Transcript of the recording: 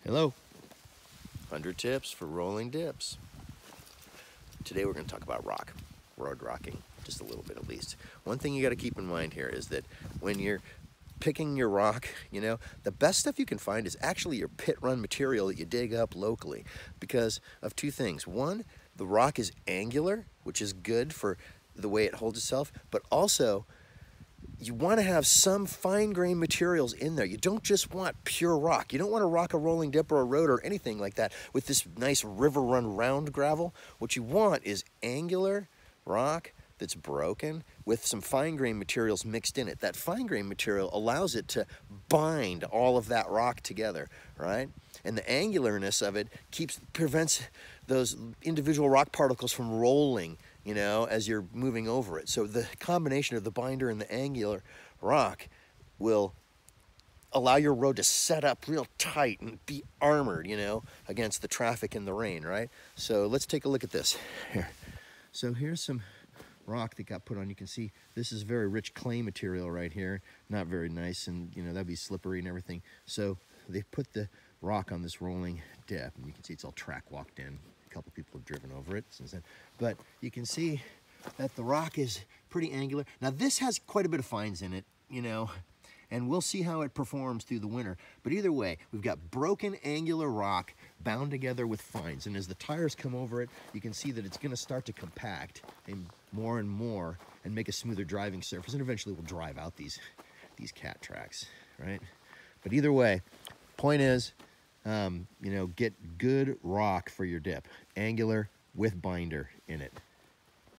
Hello, 100 tips for rolling dips. Today we're going to talk about road rocking, just a little bit at least. One thing you got to keep in mind here is that when you're picking your rock, the best stuff you can find is actually your pit run material that you dig up locally because of two things. One, the rock is angular, which is good for the way it holds itself, but also you want to have some fine-grained materials in there. You don't just want pure rock. You don't want to rock a rolling dip or a road or anything like that with this nice river run round gravel. What you want is angular rock that's broken with some fine-grained materials mixed in it. That fine-grained material allows it to bind all of that rock together, right? And the angularness of it prevents those individual rock particles from rolling, as you're moving over it. So the combination of the binder and the angular rock will allow your road to set up real tight and be armored, against the traffic and the rain, right? So let's take a look at this here. So here's some rock that got put on. You can see this is very rich clay material right here, not very nice, and that'd be slippery and everything. So they put the rock on this rolling dip, and you can see it's all track walked in. A couple people have driven over it since then, but you can see that the rock is pretty angular. Now this has quite a bit of fines in it, and we'll see how it performs through the winter. But either way, we've got broken angular rock bound together with fines, and as the tires come over it, you can see that it's going to start to compact and more and make a smoother driving surface, and eventually we'll drive out these cat tracks, right? But either way, point is, get good rock for your dip, angular with binder in it.